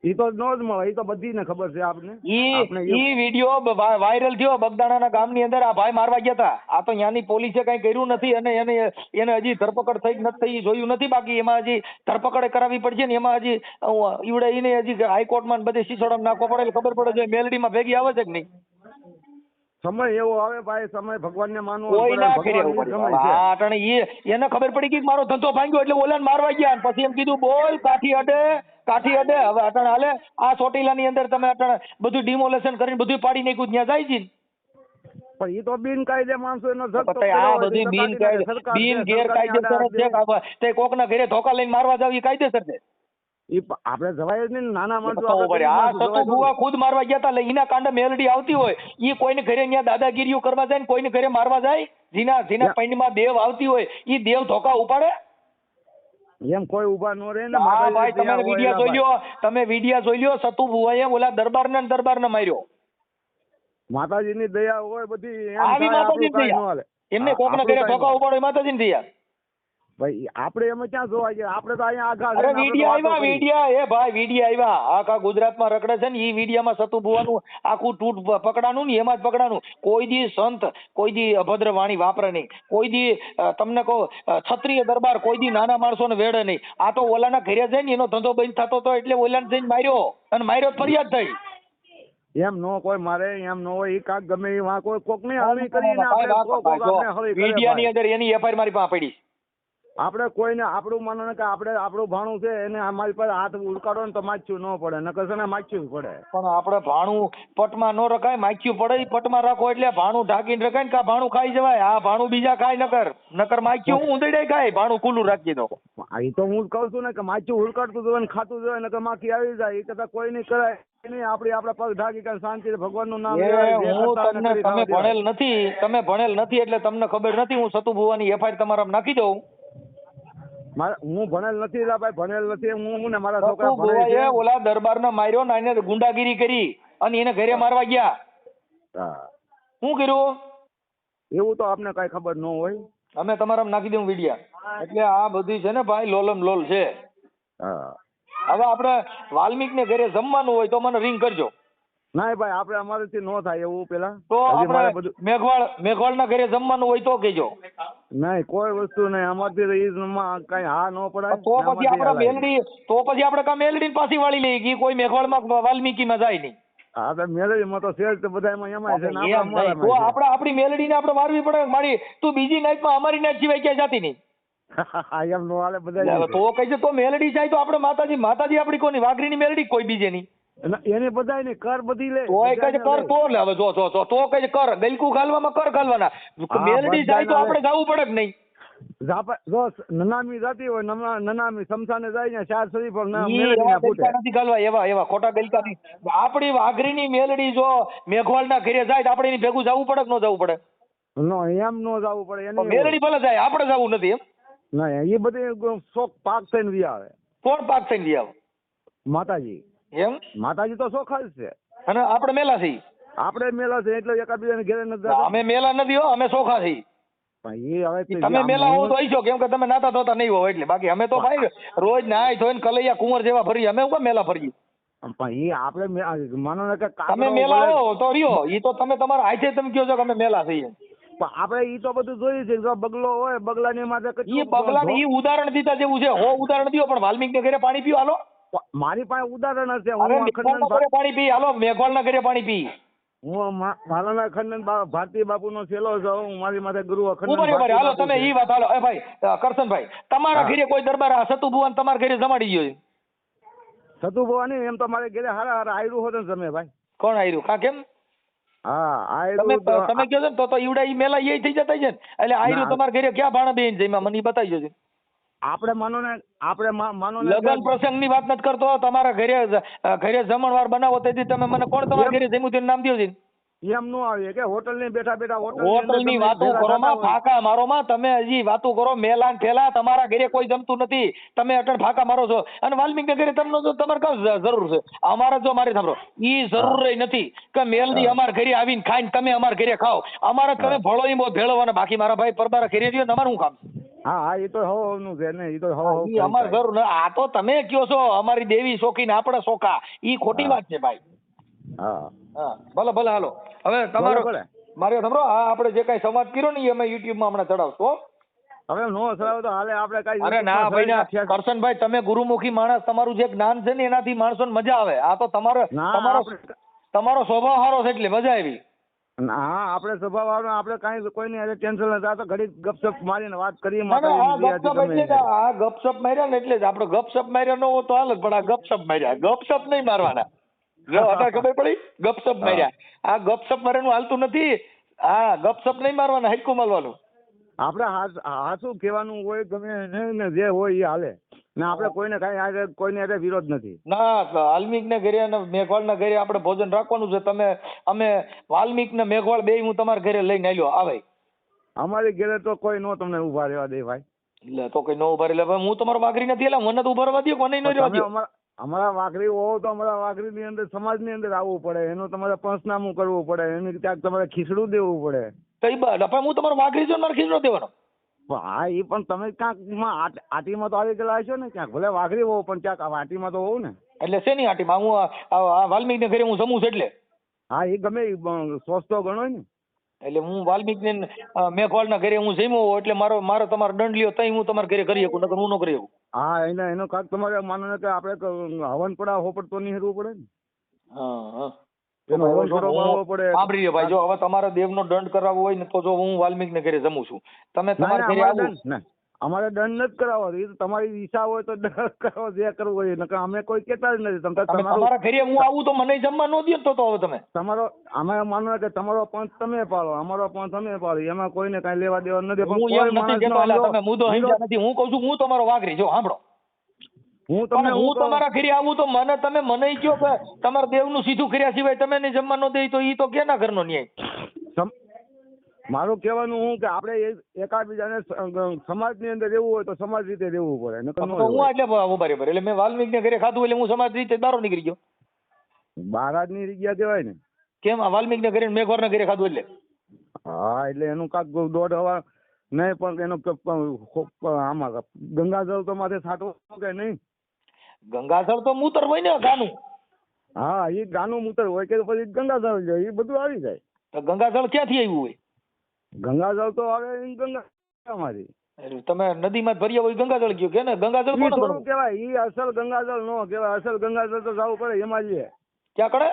ઈ તો ન જ મળે. ઈ તો બધીને ખબર છે આપણે. ઈ વિડીયો વાયરલ થયો બગદાણાના ગામની અંદર. આ ભાઈ મારવા ગયા હતા. આ તો ત્યાંની પોલીસે કઈ કર્યું નથી અને એને હજી ધરપકડ થઈ નથી થઈ જોયું નથી. બાકી એમાં હજી ધરપકડ કરાવવી પડશે ને એમાં હજી ઈવડે એને હજી હાઈકોર્ટમાં બધે શીશોડમ નાખવો પડે. ખબર પડે છે મેલડીમાં ભેગી આવે છે કે નહીં. સમય એવો આવે ભાઈ, સમય ભગવાનને માનવો કોઈ પડે. ના ભગવાનનો કરે સમય છે. અટાણે એને ખબર પડી કે મારો ધંધો ભાંગ્યો એટલે ઓલાને મારવા ગયા અને પછી એમ કીધું બોલ કાઠી અડે. હવે અટાણે હાલે આ ચોટીલાની અંદર તમે અટાણે બધું ડિમોલેશન કરીને બધું પાડી નાખ્યું. ત્યાં જાય છે પણ ઈ તો બિનકાયદે માણસો એનો જથ્થો આ કર્યો હોય બધું તો કાઢી નાખે. સરકાર છે, બિન સરકારની ગેરકાયદેસર આડે જ છે. તે કોકના ઘરે ધોકા લઈને મારવા જાવ એ કાયદેસર છે. ઈ આપણે જવાય જ નહીં ને. નાના માણસો તો આપણે આ માણસો સતુ જવાય ભુવા ખુદ મારવા ગયા હતા. એના કાંડે મેલડી આવતી હોય ઈ કોઈને ઘરે ત્યાં દાદાગીરીઓ કરવા જાય ને કોઈને ઘરે મારવા જાય. જેના પૈણમાં દેવ આવતી હોય ઈ દેવ ધોકા ઉપાડે. એમ કોઈ ઉભા ન રહે ને. હા ભાઈ માતાજી તમે વિડીયો જોઈ લ્યો. તમે વિડીયો જોઈ લ્યો. સતુ ભુવાએ ઓલા દરબારને માર્યો. માતાજીની દયા હોય બધી. એમ આવી થાય માતાજીની આપણું કાંઈ દયા. ન હાલે. એમને કોકના ઘરે ધોકા ઉપાડો એ માતાજીની દયા. ભાઈ આપણે એમાં ક્યાં જોવા ગયા? આપણે તો અહીંયા આઘા અરે વિડીયો આવ્યા વિડીયો આખા ગુજરાતમાં રખડે છે ને. ઈ વિડીયોમાં સતુ ભુવાનું આખું તૂટ પકડાનું ને એમાં જ પકડાનું. કોઈ દી સંત કોઈ દી અભદ્ર વાણી વાપરે નહીં. કોઈ દી તમને કહો ક્ષત્રિય દરબાર કોઈ દી નાના માણસોને વેડે નહીં. આ તો ઓલાના ઘરે જઈને એનો ધંધો બંધ થતો હતો એટલે ઓલાને જઈને માર્યો અને માર્યો ફરિયાદ થઈ. એમ નો કોઈ મારે એમ નો હોય. ઈ કાક ગમે એ વાં કોઈ કોક ની હળી કરીને આપણે મીડિયાની અંદર એની એફઆઈઆર મારી પાસે પડી. આપણે કોઈને આપણું માનો ને કે આપણે આપણું ભાણું છે એને અમારી પાસે હાથ ઉડકાડો ને તો માચ્યું ન પડે, નકર છે ને માચ્યું જ પડે. પણ આપણે ભાણું પટમાં ન રખાય, માખ્યું પડે પટમાં રાખો એટલે ભાણું ઢાંકીને રખાય ને કા ભાણું ખાઈ જવાય. આ ભાણું બીજા ખાય નકર માખ્યું હું ઉંદરડે ખાય. ભાણું ખુલ્લું રાખી દો. એ તો હું જ કહું છું ને કે માચ્યું ઉડકાડતું જોઈએ ને ખાતું જોઈએ નકર માખી આવી જાય. એ કરતા કોઈ નહીં કરાય નહીં. આપણા પગ ઢાંકી કે શાંતિ ભગવાનનું નામ તમે ભણેલ નથી એટલે તમને ખબર નથી. હું સતુ ભુવાની એફઆઈઆર તમારા નાખી દઉં. હું ભણેલ નથી ભાઈ, ભણેલ નથી હું ને મારા છોકરા ભણે છે. ઓલા દરબારને માર્યો ને એને ગુંડાગીરી કરી અને એને ઘરે મારવા ગયા. શું કર્યું એવું તો આપને કઈ ખબર ન હોય. અમે તમારા નાખી દઉં વિડિયા. એટલે આ બધી છે ને ભાઈ લોલમ લોલ છે. હવે આપણે વાલ્મીક ને ઘરે જમવાનું હોય તો મને રિંગ કરજો. ના ભાઈ આપણે અમારેથી ન થાય એવું. પેલા તો આપણે મેઘવાળ ના ઘરે જમવાનું હોય તો કહેજો. નહીં કોઈ વસ્તુ નહીં અમારથી કઈ હા ન પડાય. તો પછી આપણે મેલડી કા મેલડી પાછી વાળી લઈએ કે કોઈ મેઘવાળમાં વાલ્મીકીમાં જાય નહીં. હા તો મેલેડીમાં તો શેર તો બધા એમાં છે ને એમ નહીં. તો આપણે આપણી મેલડીને આપણે વારવી પડે મારી. તું બીજી નાઈટમાં અમારી નાઈટ સિવાય ક્યાંય જાતી નહીં. એમ નો હાલે બધા તો કઈ છે તો મેલડી જાય તો આપણે માતાજી આપણી કોની વાઘરીની મેલડી કોઈ બીજે નહીં. એને બધા ને કર બધી લે તો એ કઈ કર તો લે. હવે જો તો કઈ કર ગલકુ ખાલવામાં કર ખાલવાના. મેલડી જાય તો આપણે જવું પડે કે નહીં. જો નનામી જાતી હોય નનામી સમસાને જાય ને ચાર શરીફ નથી ગાલવા એવા ખોટા ગલકા નહીં. આપણી વાઘરીની મેલડી જો મેઘવાળના ઘરે જાય તો આપણે એની ભેગું જવું પડે કે ન જવું પડે? નો એમ નો જવું પડે. એની મેલડી ભલે જાય આપણે જવું નથી એમ? ના એ બધી શોખ પાક થઈને વી આવે. કોણ પાક થઈને વી આવે? માતાજી. એમ? માતાજી તો શોખા જ છે અને આપણે મેલા છીએ. આપણે મેલા છે એટલે એકાબીજાને ઘરે નથી. અમે મેલા નથી હો, અમે સોખા છીએ. તમે મેલા હો તો આઈશો કેમ કે તમે નાતા ધોતા નહીં હો એટલે. બાકી અમે તો ભાઈ રોજ નાય ધોઈને કલૈયા કુંવર જેવા ફરીએ. અમે શું મેલા ફરીએ? પણ એ આપણે માનો ને કે તમે મેલા હો તો રહ્યો. એ તો તમે તમારા હાથે તમે કહો છો કે અમે મેલા છીએ. પણ આપણે ઈ તો બધું જોયું છે. જો બગલો હોય બગલાની માથે ઈ બગલાને ઈ ઉદાહરણ દીધા જેવું છે. હો ઉદાહરણ દીધો પણ વાલ્મીકના ઘરે પાણી પીઓ હાલો. મારી પાસે ઉદાહરણ હશે. મેઘવાળના ઘરે પાણી પી હાલો. મેઘવાળના ઘરે પાણી પી. હું માલાના ખંડન ભારતી બાપુનો છેલ્લો છું. હું મારી માથે ગુરુ ખંડન હાલો. તમે ઈ વાત હાલો. એ ભાઈ કરશનભાઈ તમારા ઘરે કોઈ દરબાર આ સતુ ભુવન તમારા ઘરે જમાડી ગયો છે? સતુ ભુવન એમ તો મારે ઘરે હારા આયરું હોત ને તમે ભાઈ. કોણ આયરું? કા કેમ? હા આયરું તમે કહો છો ને તો ઈવડા ઈ મેલા એ થઈ જતા છે ને. એટલે આયરું તમારા ઘરે ક્યાં ભાણા બેન છે એમાં મને બતાવી જજો. આપણે માનો ને લગ્ન પ્રસંગ ની વાત નથી કરતો. તમારા ઘરે જમણવાર બનાવો તેથી તમે મને કોણ તમારા ઘરે જમ્યું તેનું નામ દો છે? એમ નો આવે કે હોટલ ની બેઠા હોટલ ની વાતો કરો માં ફાકા મારો માં. તમે હજી વાતો કરો મેલા ઠેલા. તમારા ઘરે કોઈ જમતું નથી. તમે અટણ ફાકા મારો છો. અને વાલ્મીક ઘરે તમને જો તમારે કઈ જરૂર છે? અમારે જો મારી સાંભળો ઈ જરૂર નથી કે મેલડી અમારા ઘરે આવીને ખાઈને તમે અમારા ઘરે ખાઓ. અમારે તમે ભળો ઈ બહુ ભેળવવાના. બાકી મારા ભાઈ પરબારા ઘરે રહ્યો ને અમારે શું કામ? હા એ તો હવનું છે ને. એ તો હવ અમારે જરૂર ન. આ તો તમે કયો છો અમારી દેવી શોખી ને આપણે શોખા. ઈ ખોટી વાત છે ભાઈ. હા ભલે ભલે હાલો. હવે તમારો મારે સાંભળો આ આપણે જે કઈ સંવાદ કર્યો ને એ અમે યુટ્યુબ માં હમણાં ચડાવશો. હવે નો ચડાવો તો હાલે. આપણે કઈ અરે ના ભાઈ ના કરશનભાઈ તમે ગુરુમુખી માણસ. તમારું જે જ્ઞાન છે ને એનાથી માણસોને મજા આવે. આ તો તમારો સ્વભાવ સારો છે એટલે મજા આવી. હા આપણે સ્વભાવ વાળો. આપણે કઈ કોઈની ટેન્શન નથી. આ તો ઘડી ગપસપ મારીને વાત કરીએ. આ ગપસપ માર્યા ને એટલે જ આપણે ગપસપ માર્યા ન હોય તો હાલ પણ આ ગપસપ માર્યા. ગપસપ નહીં મારવાના. ખબર પડી? ગપસપ માર્યા. આ ગપસપ મારવાનું હાલતું નથી. હા ગપસપ નહીં મારવાના. હટકું મારવાનું. આપણે હાસું કહેવાનું હોય ગમે ને જે હોય એ હાલે ને. આપણે કોઈને કઈ કોઈને વિરોધ નથી. ના વાલ્મીક ને ઘરે અને મેઘવાળ ના ઘરે આપણે ભોજન રાખવાનું છે. અમે વાલ્મીક ને મેઘવાળ બે હું તમારા ઘરે લઈને આવ્યો આવે. અમારી ઘરે તો કોઈ નો તમને ઉભા રહેવા દે ભાઈ. એટલે તો કઈ નો ઉભા રહે. હું તમારો વાઘરી નથી. એટલે મને તો ઉભા રહેવા દો. કોને નો રહેવા દો. અમારા વાઘરી હોવ તો અમારા વાઘરી ની અંદર સમાજ ની અંદર આવવું પડે. એનું તમારે પંચનામું કરવું પડે. એની ક્યાંક તમારે ખીચડું દેવું પડે. કઈ બાદ હું તમારો વાઘરી છું મારે ખીચડો દેવાનો. હા એ પણ તમે ક્યાંક આટીમાં તો આવી ગયેલા છો ને. ક્યાંક ભલે વાઘરી હોવ પણ ક્યાંક આટીમાં તો હોવ ને. એટલે શેની આટીમાં? હું વાલ્મીક ને ઘરે હું જમું છું એટલે. હા એ ગમે સોચતો ગણો ને. એટલે હું વાલ્મીક ને મેઘવાળ ના ઘરે હું જમ્યો હોઉં એટલે મારો તમારો દંડ લ્યો તઈ હું તમારા ઘરે કરી શકું. નકર હું ન કરી શકું. હા એનો કાક તમારે માનો ને કે આપણે હવન પડાવ હોપડ તો નહીં હેરવું પડે ને. હા એનો હવન પડાવવો પડે. સાંભળી લ્યો ભાઈ. જો હવે તમારે દેવનો દંડ કરાવવો હોય ને તો જો હું વાલ્મીક ને ઘરે જમું છું. તમે તમારા ઘરે આવો. અમારે દંડ નથી કરાવવો. એ તો તમારી ઈચ્છા હોય તો દંડ કરાવો જે કરવું હોય. નકર અમે કોઈ કહેતા જ નથી. તમારા ઘરે હું આવું તો મને જમવા ન દો તો હવે તમે તમારો અમે માનો કે તમારો પંથ તમે પાળો અમારો પંથ અમે પાળો. એમાં કોઈને કઈ લેવા દેવા નથી. તમે મુદ્દો સમજ્યા નથી. હું કઉ છું હું તમારો વાઘરી. જો સાંભળો હું તમારા ઘરે આવું તો મને કહો કે તમારા દેવનું સીધું કર્યા સિવાય તમે નહીં જમવા ન દે તો ઈ તો કેના ઘરનો ન્યાય? મારું કહેવાનું હું કે આપણે એકાબીજાને સમાજની અંદર રહેવું હોય તો સમાજ રીતે રહેવું પડે. હું એટલે બરાબર. એટલે મેં વાલ્મીક ને ઘરે ખાધું એટલે હું સમાજ રીતે બારો નીકળી ગયો. બારા જ ની ગયા કહેવાય ને. કેમ? વાલ્મીક ને ઘરે મેઘવાળ ના ઘરે ખાધું એટલે. હા એટલે એનું કાક દોઢ હવા નહીં પણ એનો આમાં ગંગાજળ તો માથે છાંટવો કે નહીં? ગંગાજળ તો મૂતર હોય ને ગાનું. હા એ ગાનું મૂતર હોય કે પછી ગંગાજળ જાય એ બધું આવી જાય. તો ગંગાજળ ક્યાંથી આવ્યું હોય? ગંગાજળ તો આવે ગંગા માંથી. તમે નદીમાં ભર્યા હોય ગંગાજળ કયો કે ને? ગંગાજળ કોણ કહેવાય? ઈ અસલ ગંગાજળ નો કહેવાય. અસલ ગંગાજળ તો જવું પડે એમાં જ. ક્યાં કરે?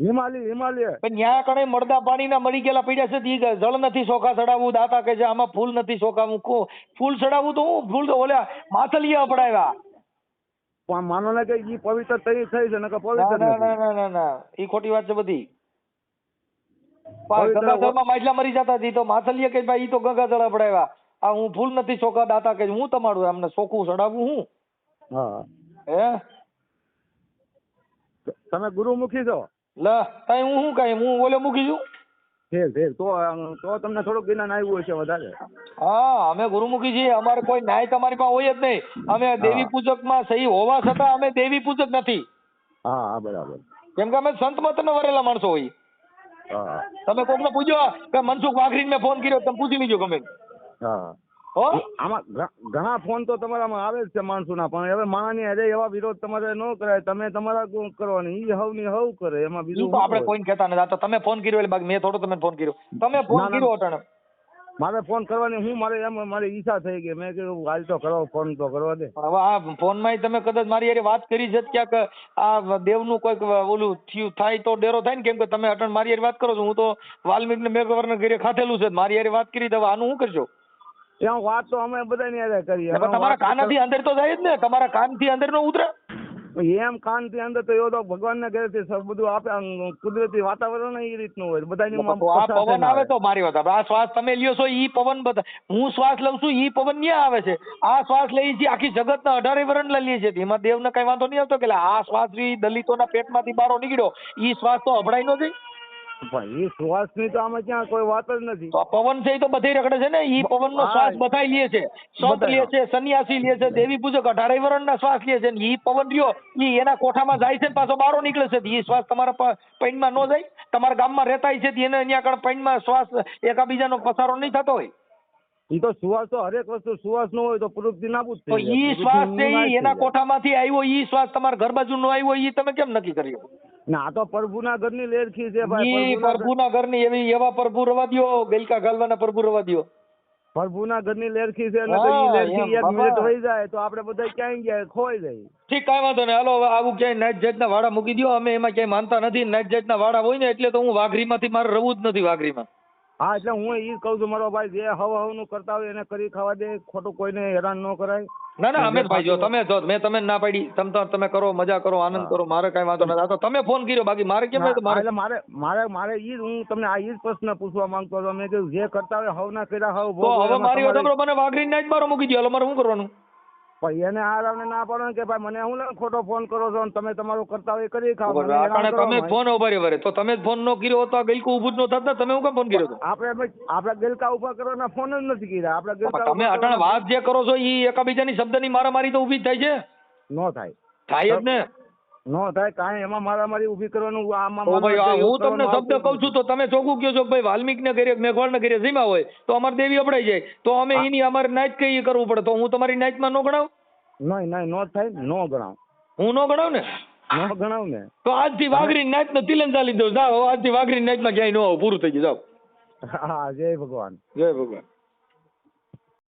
હિમાલય પણ ન્યા કણે મળદા પાણીના મરી ગયેલા પડ્યા છે ઈ જળ નથી ચોખા ચડાવવું દાતા કે છે આમાં ફૂલ નથી ચોખાવું ફૂલ ચડાવવું તો હું ફૂલ તો ઓલા માથલીયા અપડાવ્યા પણ માનો ને કે ઈ પવિત્ર થઈ છે ને કે ના પવિત્ર ના નથી. ના ના ના ઈ ખોટી વાત છે બધી પવિત્ર ગંગાજળમાં માછલા મરી જતા હતી તો માથલીયા કે ભાઈ ઈ તો ગંગાજળ અપડાવ્યા આ હું ફૂલ નથી ચોખા દાતા કે હું તમારું અમને ચોખ્ખું ચડાવવું હું હા હે તમે ગુરુમુખી છો? લ તઈ હું શું કઈ હું ઓલે મૂકી છું ઠીક તો તમને થોડુંક જ્ઞાન આવ્યું હશે વધારે. હા અમે ગુરુમુખી છીએ અમારે કોઈ ન્યાય તમારી પાસે હોય જ નહીં અમે દેવી પૂજક માં સહી હોવા છતાં અમે દેવી પૂજક નથી. હા બરાબર. કેમ કે અમે સંત મતને વરેલા માણસો હોય. હા તમે કોકને પૂછ્યો કે મનસુખ વાઘરીને મેં ફોન કર્યો તમે પૂછી લીજો ગમે હા હો આમાં ઘણા ફોન તો તમારામાં આવે જ છે માણસોના પણ હવે માણાની અરે એવા વિરોધ તમારે ન કરાય તમે તમારા કરવાની ઈ હવની હવ કરે એમાં ઈ બીજું તો આપણે કોઈને કહેતા નથી. આ તો તમે ફોન કર્યો એટલે બાકી મેં થોડો તમે ફોન કર્યો તમે ફોન ના, ના. કર્યો અટાણે મારે ફોન કરવાની મારી ઈચ્છા થઈ ગઈ મેં કીધું હાલ તો કરો ફોન તો કરવા દે. પણ હવે આ ફોનમાં તમે કદાચ મારી હારે વાત કરી છે ક્યાંક આ દેવનું કોઈક ઓલું થયું થાય તો ડેરો થાય ને કેમ કે તમે અટણ મારી હારે વાત કરો છો હું તો વાલ્મીક ને મેઘવર્ણ ઘરે ખાધેલું છે મારી હારે વાત કરી દવા આનું શું કરશો ત્યાં વાત તો અમે બધાની હારે કરીએ. પણ તમારા કાનથી અંદર તો જાય જ ને તમારા કાનથી અંદર નો ઉતરે એમ કાનથી અંદર તો એવો તો ભગવાનના ઘરેથી બધું આપે કુદરતી વાતાવરણ એ રીતનું હોય બધાની આ પવન આવે તો મારી વાત આ શ્વાસ તમે લ્યો છો ઈ પવન હું શ્વાસ લઉં છું ઈ પવન ન્યા આવે છે આ શ્વાસ લઈ છે આખી જગતના 18 વરણ લઈએ છે એમાં દેવને કઈ વાંધો નહીં આવતો કે આ શ્વાસ દલિતોના પેટમાંથી બહાર નીકળ્યો ઈ શ્વાસ તો અભડાઈ નો જાય પણ એ શ્વાસની તો આમાં ક્યાં કોઈ વાત જ નથી. તો પવન છે એ તો બધે રખડે છે ને ઈ પવનનો શ્વાસ બધાય લે છે સંત લે છે સન્યાસી લે છે દેવી પૂજક 18 વરણના શ્વાસ લે છે ઈ પવન રહ્યો ઈ એના કોઠામાં જાય છે ને પાછો બહાર નીકળે છે ઈ શ્વાસ તમારા પૈણમાં ન જાય તમારા ગામમાં રહેતા છે એને અહીંયા કણ પૈણમાં શ્વાસ એકાબીજાનો પસારો નહીં થતો હોય ઈ તો સુવાસ તો હરેક વસ્તુ સુવાસ નો હોય તો પ્રવૃત્તિ નાબૂદ તો થઈ જાય. ઈ શ્વાસ છે ઈ એના કોઠામાંથી આવ્યો ઈ શ્વાસ તમારા ઘર બાજુ નો આવ્યો ઈ તમે કેમ નક્કી કર્યો ના આ તો પ્રભુના ઘરની લેરખી છે ભાઈ. ઈ પ્રભુના ઘરની એવા પ્રભુ રવા દ્યો ગલકા ગાલવાના પ્રભુ રવા દ્યો પ્રભુના ઘરની લેરખી છે અને તો હા, ઈ લેરખી એમ, એક બાબા. મિનિટ વહી જાય તો આપણે બધા ક્યાંય ગયા ખોઈ જાય. ઠીક કાંઈ વાંધો નહીં હાલો હવે આવું ક્યાંય નાઈટ જાતના વાડા મૂકી દો અમે એમાં ક્યાંય માનતા નથી નાઈટ જાતના વાડા હોય ને એટલે તો હું વાઘરીમાંથી મારે રહું જ નથી વાઘરીમાં હા એટલે હું ઈ કહું છું મારો ભાઈ જે હવનું કરતા હોય એને કરી ખાવા દે ખોટું કોઈને હેરાન ન કરાય. ના ના અમે ભાઈ જો મેં તમે ના પાડી તમે કરો મજા કરો આનંદ કરો મારે કાંઈ વાંધો નથી આ તો તમે ફોન કર્યો બાકી મારે કેમ હા, નહીં મારે એટલે મારે ઈ જ હું તમને આ ઈ જ પ્રશ્ન પૂછવા માંગતો હતો મેં કીધું જે કરતા હોય હવના કર્યા હવ તો ભોગવો હવે એમાં મારી તમારે- વાત મને વાઘરી નાઈટ મારો મૂકી દો હાલો મારે શું કરવાનું પણ એને આરામને ના પાડો ને કે ભાઈ મને હું ને ખોટો ફોન કરો છો ને તમે તમારું કરતા હોય એ કરી ખાઓ મને હેરાન અટાણે કરો તમે જ ભાઈ. ફોન ઉભા તો તમે જ ફોન નો કર્યો તો આ ગઈકું ઊભું જ ન થાત ને તમે હું કેમ ફોન કર્યો હતો આપણે ગેલકા ઉભા કરવાના ફોન જ નથી કર્યા આપણે ગેલકા તમે ઉભા અટાણે કરવાના- વાત જે કરો છો ઈ એકાબીજાની શબ્દની મારામારી તો ઊભી જ થાય છે નો થાય થાય જ ને નો થાય કાંઈ એમાં મારામારી ઊભી કરવાનું આમાં તો ભાઈ આ હું તમને કરવાનું શબ્દ કહું છું તો તમે ચોખ્ખું કહો છો કે ભાઈ વાલ્મીક ને ઘરે મેઘવાળ ને ઘરે જીમા હોય તો અમારી દેવી અપડાઈ જાય તો અમે એની અમારે નાઈટ કઈ કરવું પડે તો હું તમારી નાઈટમાં નો ગણાવ નહીં નો થાય નો ગણાવ હું નો ગણાવ ને નો ગણાવ ને તો આજથી વાઘરી નાઈટ ને તિલન ચાલી દો જાઓ આજથી વાઘરી નાઈટમાં ક્યાંય ન આવો પૂરું થઈ ગયું જાઓ હા જય ભગવાન જય ભગવાન